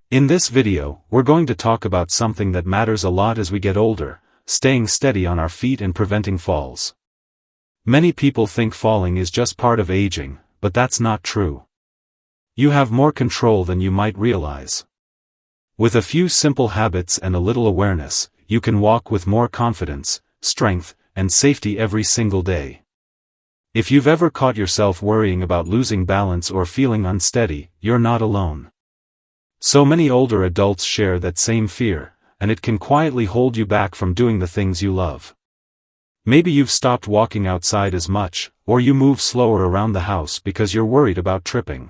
In this video, we're going to talk about something that matters a lot as we get older, staying steady on our feet and preventing falls. Many people think falling is just part of aging, but that's not true. You have more control than you might realize. With a few simple habits and a little awareness, you can walk with more confidence, strength, and safety every single day. If you've ever caught yourself worrying about losing balance or feeling unsteady, you're not alone. So many older adults share that same fear, and it can quietly hold you back from doing the things you love. Maybe you've stopped walking outside as much, or you move slower around the house because you're worried about tripping.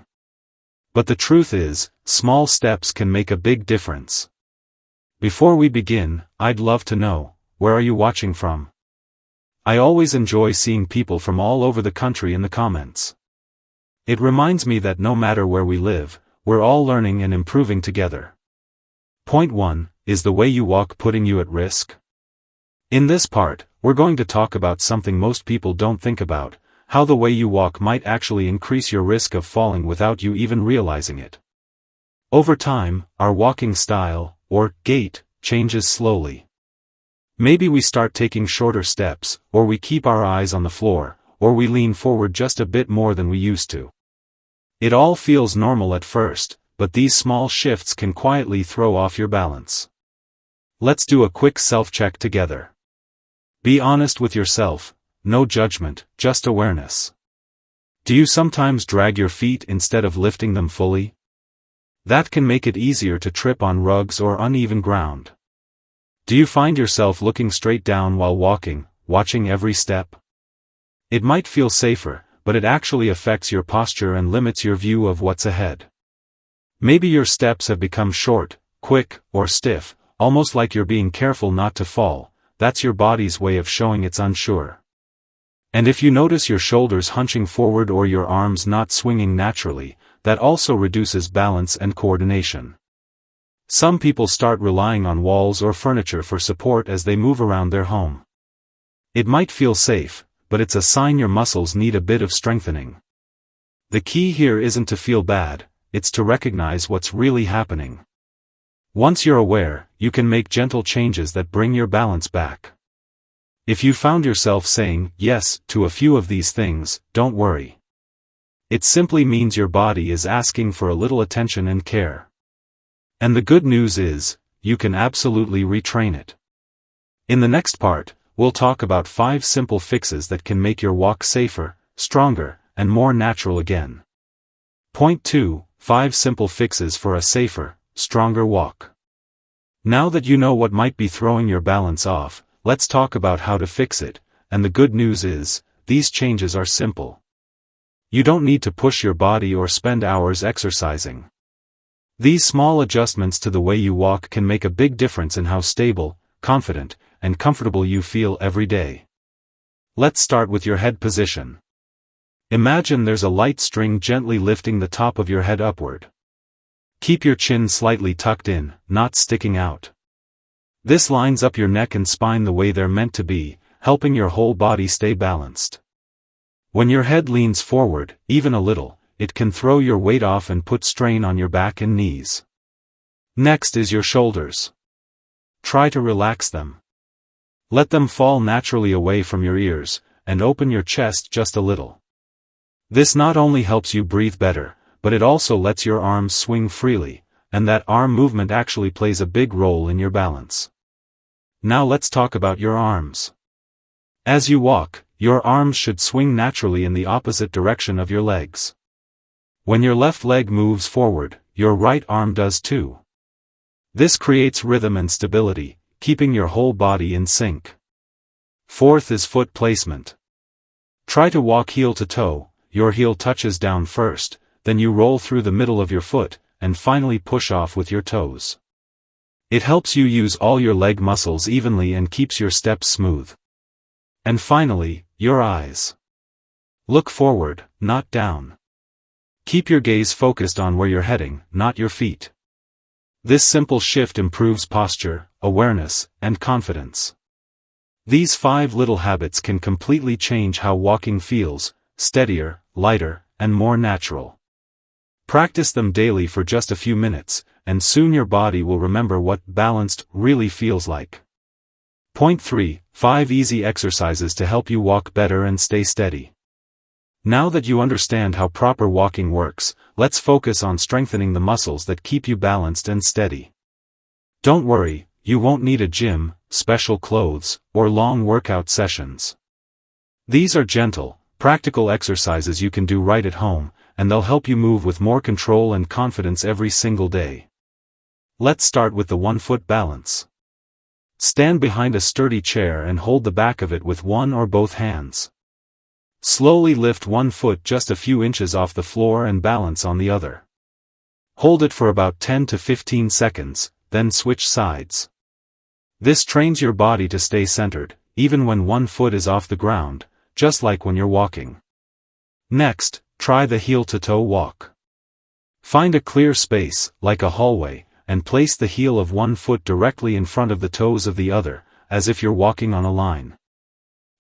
But the truth is, small steps can make a big difference. Before we begin, I'd love to know, where are you watching from? I always enjoy seeing people from all over the country in the comments. It reminds me that no matter where we live, we're all learning and improving together. Point 1, is the way you walk putting you at risk? In this part, we're going to talk about something most people don't think about, how the way you walk might actually increase your risk of falling without you even realizing it. Over time, our walking style, or gait, changes slowly. Maybe we start taking shorter steps, or we keep our eyes on the floor, or we lean forward just a bit more than we used to. It all feels normal at first, but these small shifts can quietly throw off your balance. Let's do a quick self-check together. Be honest with yourself, no judgment, just awareness. Do you sometimes drag your feet instead of lifting them fully? That can make it easier to trip on rugs or uneven ground. Do you find yourself looking straight down while walking, watching every step? It might feel safer, but it actually affects your posture and limits your view of what's ahead. Maybe your steps have become short, quick, or stiff, almost like you're being careful not to fall. That's your body's way of showing it's unsure. And if you notice your shoulders hunching forward or your arms not swinging naturally, that also reduces balance and coordination. Some people start relying on walls or furniture for support as they move around their home. It might feel safe, but it's a sign your muscles need a bit of strengthening. The key here isn't to feel bad, it's to recognize what's really happening. Once you're aware, you can make gentle changes that bring your balance back. If you found yourself saying yes to a few of these things, don't worry. It simply means your body is asking for a little attention and care. And the good news is, you can absolutely retrain it. In the next part, we'll talk about 5 simple fixes that can make your walk safer, stronger, and more natural again. Point 2, 5 simple fixes for a safer, stronger walk. Now that you know what might be throwing your balance off, let's talk about how to fix it, and the good news is, these changes are simple. You don't need to push your body or spend hours exercising. These small adjustments to the way you walk can make a big difference in how stable, confident, and comfortable you feel every day. Let's start with your head position. Imagine there's a light string gently lifting the top of your head upward. Keep your chin slightly tucked in, not sticking out. This lines up your neck and spine the way they're meant to be, helping your whole body stay balanced. When your head leans forward, even a little, it can throw your weight off and put strain on your back and knees. Next is your shoulders. Try to relax them. Let them fall naturally away from your ears, and open your chest just a little. This not only helps you breathe better, but it also lets your arms swing freely, and that arm movement actually plays a big role in your balance. Now let's talk about your arms. As you walk, your arms should swing naturally in the opposite direction of your legs. When your left leg moves forward, your right arm does too. This creates rhythm and stability, keeping your whole body in sync. Fourth is foot placement. Try to walk heel to toe, your heel touches down first, then you roll through the middle of your foot, and finally push off with your toes. It helps you use all your leg muscles evenly and keeps your steps smooth. And finally, your eyes. Look forward, not down. Keep your gaze focused on where you're heading, not your feet. This simple shift improves posture, awareness, and confidence. These 5 little habits can completely change how walking feels, steadier, lighter, and more natural. Practice them daily for just a few minutes, and soon your body will remember what balanced really feels like. Point 3. 5 easy exercises to help you walk better and stay steady. Now that you understand how proper walking works, let's focus on strengthening the muscles that keep you balanced and steady. Don't worry, you won't need a gym, special clothes, or long workout sessions. These are gentle, practical exercises you can do right at home, and they'll help you move with more control and confidence every single day. Let's start with the 1-foot balance. Stand behind a sturdy chair and hold the back of it with one or both hands. Slowly lift one foot just a few inches off the floor and balance on the other. Hold it for about 10 to 15 seconds, then switch sides. This trains your body to stay centered, even when one foot is off the ground, just like when you're walking. Next, try the heel-to-toe walk. Find a clear space, like a hallway, and place the heel of one foot directly in front of the toes of the other, as if you're walking on a line.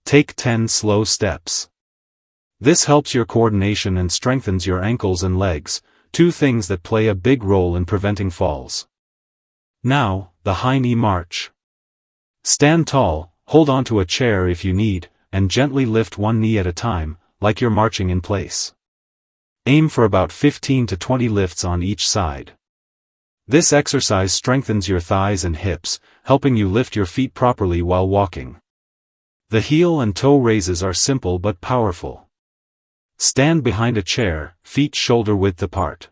Take 10 slow steps. This helps your coordination and strengthens your ankles and legs, two things that play a big role in preventing falls. Now, the high knee march. Stand tall, hold onto a chair if you need, and gently lift one knee at a time, like you're marching in place. Aim for about 15 to 20 lifts on each side. This exercise strengthens your thighs and hips, helping you lift your feet properly while walking. The heel and toe raises are simple but powerful. Stand behind a chair, feet shoulder-width apart.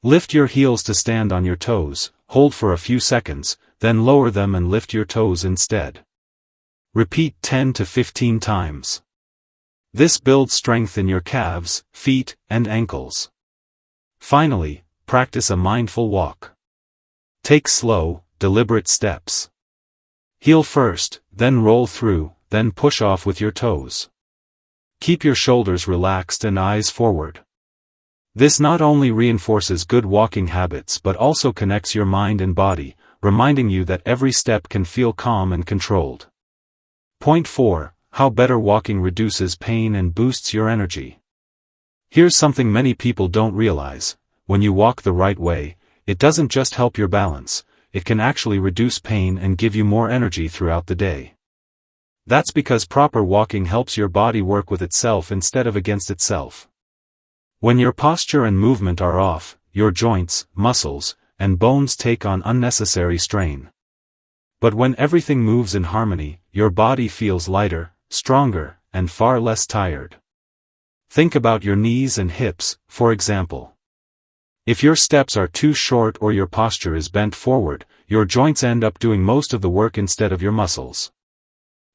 Lift your heels to stand on your toes, hold for a few seconds, then lower them and lift your toes instead. Repeat 10 to 15 times. This builds strength in your calves, feet, and ankles. Finally, practice a mindful walk. Take slow, deliberate steps. Heel first, then roll through, then push off with your toes. Keep your shoulders relaxed and eyes forward. This not only reinforces good walking habits but also connects your mind and body, reminding you that every step can feel calm and controlled. Point 4. How better walking reduces pain and boosts your energy. Here's something many people don't realize: when you walk the right way, it doesn't just help your balance, it can actually reduce pain and give you more energy throughout the day. That's because proper walking helps your body work with itself instead of against itself. When your posture and movement are off, your joints, muscles, and bones take on unnecessary strain. But when everything moves in harmony, your body feels lighter, stronger, and far less tired. Think about your knees and hips, for example. If your steps are too short or your posture is bent forward, your joints end up doing most of the work instead of your muscles.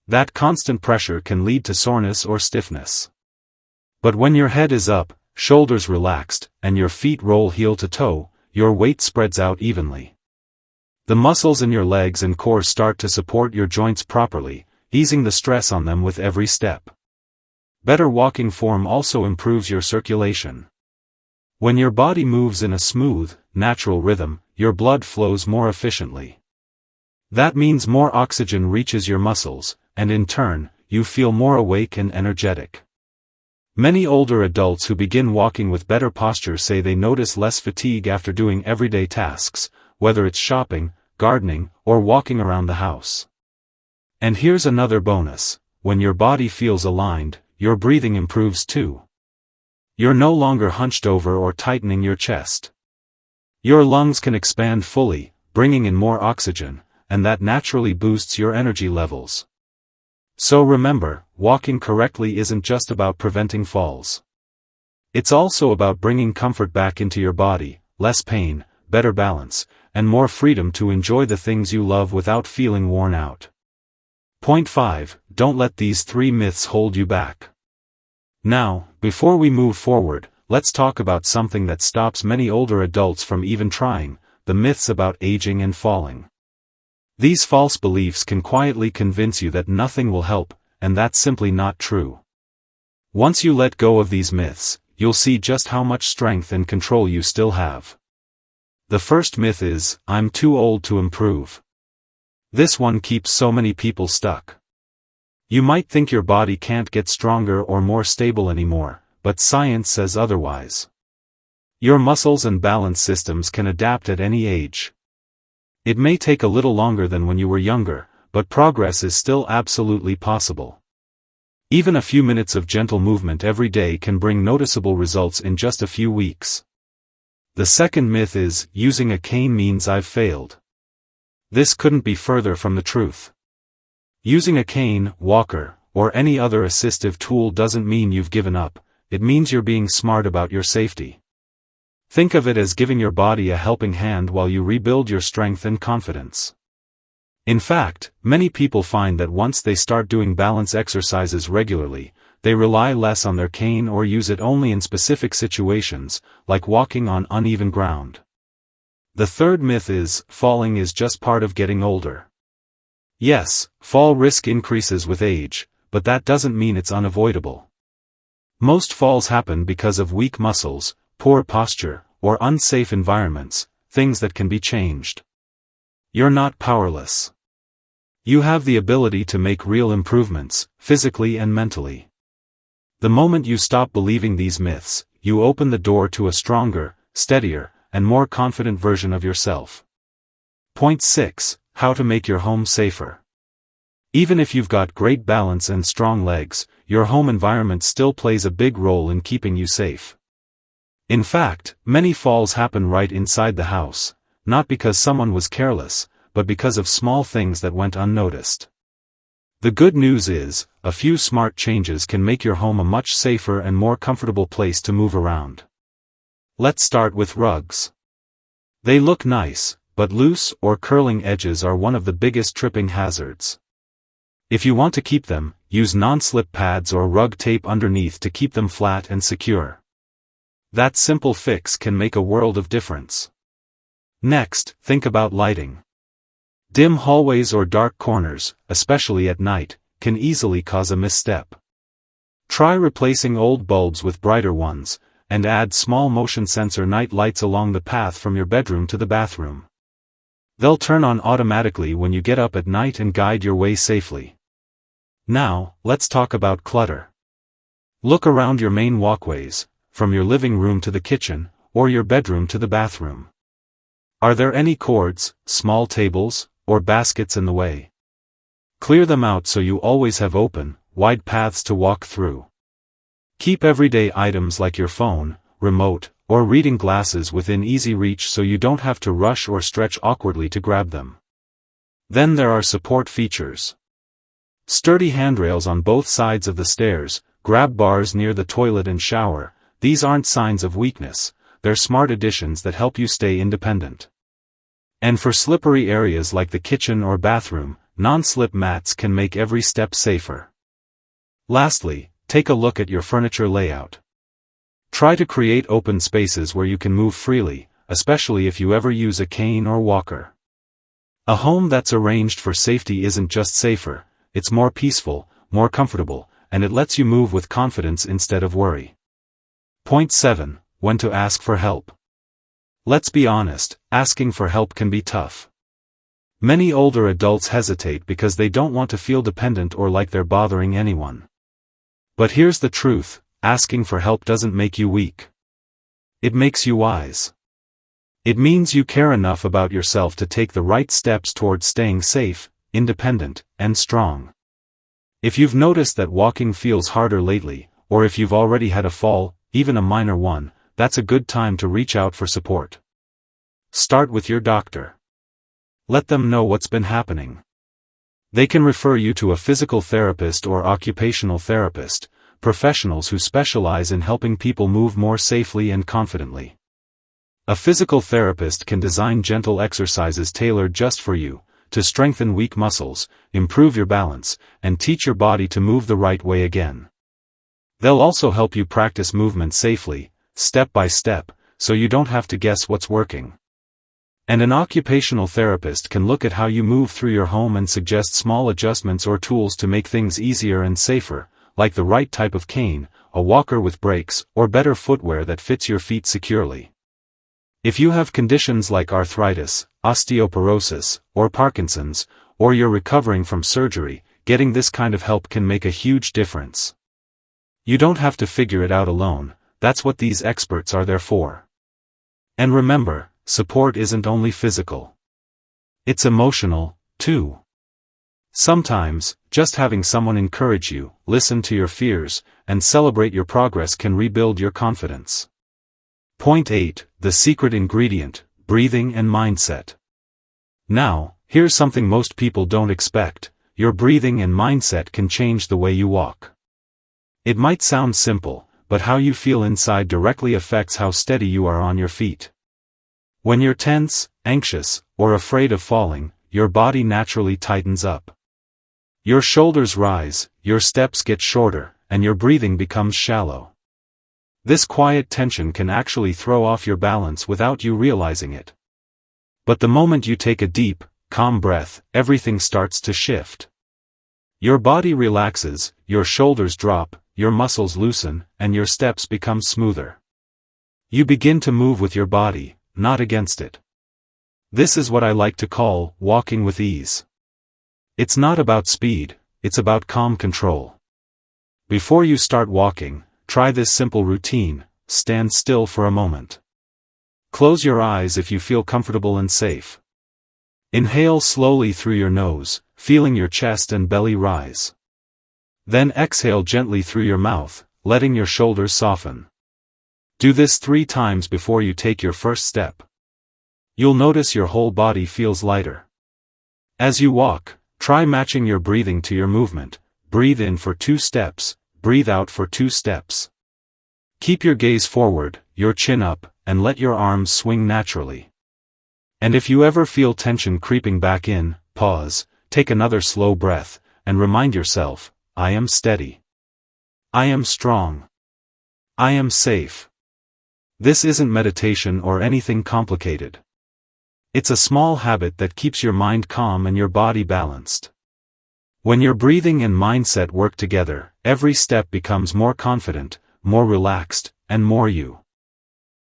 That constant pressure can lead to soreness or stiffness. But when your head is up, shoulders relaxed, and your feet roll heel to toe, your weight spreads out evenly. The muscles in your legs and core start to support your joints properly, easing the stress on them with every step. Better walking form also improves your circulation. When your body moves in a smooth, natural rhythm, your blood flows more efficiently. That means more oxygen reaches your muscles, and in turn, you feel more awake and energetic. Many older adults who begin walking with better posture say they notice less fatigue after doing everyday tasks, whether it's shopping, gardening, or walking around the house. And here's another bonus: when your body feels aligned, your breathing improves too. You're no longer hunched over or tightening your chest. Your lungs can expand fully, bringing in more oxygen, and that naturally boosts your energy levels. So remember, walking correctly isn't just about preventing falls. It's also about bringing comfort back into your body, less pain, better balance, and more freedom to enjoy the things you love without feeling worn out. Point 5. Don't let these 3 myths hold you back. Now, before we move forward, let's talk about something that stops many older adults from even trying: the myths about aging and falling. These false beliefs can quietly convince you that nothing will help, and that's simply not true. Once you let go of these myths, you'll see just how much strength and control you still have. The first myth is, "I'm too old to improve." This one keeps so many people stuck. You might think your body can't get stronger or more stable anymore, but science says otherwise. Your muscles and balance systems can adapt at any age. It may take a little longer than when you were younger, but progress is still absolutely possible. Even a few minutes of gentle movement every day can bring noticeable results in just a few weeks. The second myth is, using a cane means I've failed. This couldn't be further from the truth. Using a cane, walker, or any other assistive tool doesn't mean you've given up, it means you're being smart about your safety. Think of it as giving your body a helping hand while you rebuild your strength and confidence. In fact, many people find that once they start doing balance exercises regularly, they rely less on their cane or use it only in specific situations, like walking on uneven ground. The third myth is, falling is just part of getting older. Yes, fall risk increases with age, but that doesn't mean it's unavoidable. Most falls happen because of weak muscles, poor posture, or unsafe environments, things that can be changed. You're not powerless. You have the ability to make real improvements, physically and mentally. The moment you stop believing these myths, you open the door to a stronger, steadier, and more confident version of yourself. Point 6. How to make your home safer. Even if you've got great balance and strong legs, your home environment still plays a big role in keeping you safe. In fact, many falls happen right inside the house, not because someone was careless, but because of small things that went unnoticed. The good news is, a few smart changes can make your home a much safer and more comfortable place to move around. Let's start with rugs. They look nice, but loose or curling edges are one of the biggest tripping hazards. If you want to keep them, use non-slip pads or rug tape underneath to keep them flat and secure. That simple fix can make a world of difference. Next, think about lighting. Dim hallways or dark corners, especially at night, can easily cause a misstep. Try replacing old bulbs with brighter ones, and add small motion sensor night lights along the path from your bedroom to the bathroom. They'll turn on automatically when you get up at night and guide your way safely. Now, let's talk about clutter. Look around your main walkways, from your living room to the kitchen, or your bedroom to the bathroom. Are there any cords, small tables, or baskets in the way? Clear them out so you always have open, wide paths to walk through. Keep everyday items like your phone, remote, or reading glasses within easy reach so you don't have to rush or stretch awkwardly to grab them. Then there are support features. Sturdy handrails on both sides of the stairs, grab bars near the toilet and shower. These aren't signs of weakness, they're smart additions that help you stay independent. And for slippery areas like the kitchen or bathroom, non-slip mats can make every step safer. Lastly, take a look at your furniture layout. Try to create open spaces where you can move freely, especially if you ever use a cane or walker. A home that's arranged for safety isn't just safer, it's more peaceful, more comfortable, and it lets you move with confidence instead of worry. Point 7. When to ask for help. Let's be honest, asking for help can be tough. Many older adults hesitate because they don't want to feel dependent or like they're bothering anyone. But here's the truth, asking for help doesn't make you weak. It makes you wise. It means you care enough about yourself to take the right steps towards staying safe, independent, and strong. If you've noticed that walking feels harder lately, or if you've already had a fall, even a minor one, that's a good time to reach out for support. Start with your doctor. Let them know what's been happening. They can refer you to a physical therapist or occupational therapist, professionals who specialize in helping people move more safely and confidently. A physical therapist can design gentle exercises tailored just for you, to strengthen weak muscles, improve your balance, and teach your body to move the right way again. They'll also help you practice movement safely, step by step, so you don't have to guess what's working. And an occupational therapist can look at how you move through your home and suggest small adjustments or tools to make things easier and safer, like the right type of cane, a walker with brakes, or better footwear that fits your feet securely. If you have conditions like arthritis, osteoporosis, or Parkinson's, or you're recovering from surgery, getting this kind of help can make a huge difference. You don't have to figure it out alone, that's what these experts are there for. And remember, support isn't only physical. It's emotional, too. Sometimes, just having someone encourage you, listen to your fears, and celebrate your progress can rebuild your confidence. Point 8. The secret ingredient: breathing and mindset. Now, here's something most people don't expect: your breathing and mindset can change the way you walk. It might sound simple, but how you feel inside directly affects how steady you are on your feet. When you're tense, anxious, or afraid of falling, your body naturally tightens up. Your shoulders rise, your steps get shorter, and your breathing becomes shallow. This quiet tension can actually throw off your balance without you realizing it. But the moment you take a deep, calm breath, everything starts to shift. Your body relaxes, your shoulders drop, your muscles loosen, and your steps become smoother. You begin to move with your body, not against it. This is what I like to call walking with ease. It's not about speed, it's about calm control. Before you start walking, try this simple routine: stand still for a moment. Close your eyes if you feel comfortable and safe. Inhale slowly through your nose, feeling your chest and belly rise. Then exhale gently through your mouth, letting your shoulders soften. Do this 3 times before you take your first step. You'll notice your whole body feels lighter. As you walk, try matching your breathing to your movement. Breathe in for 2 steps, breathe out for 2 steps. Keep your gaze forward, your chin up, and let your arms swing naturally. And if you ever feel tension creeping back in, pause, take another slow breath, and remind yourself, I am steady. I am strong. I am safe. This isn't meditation or anything complicated. It's a small habit that keeps your mind calm and your body balanced. When your breathing and mindset work together, every step becomes more confident, more relaxed, and more you.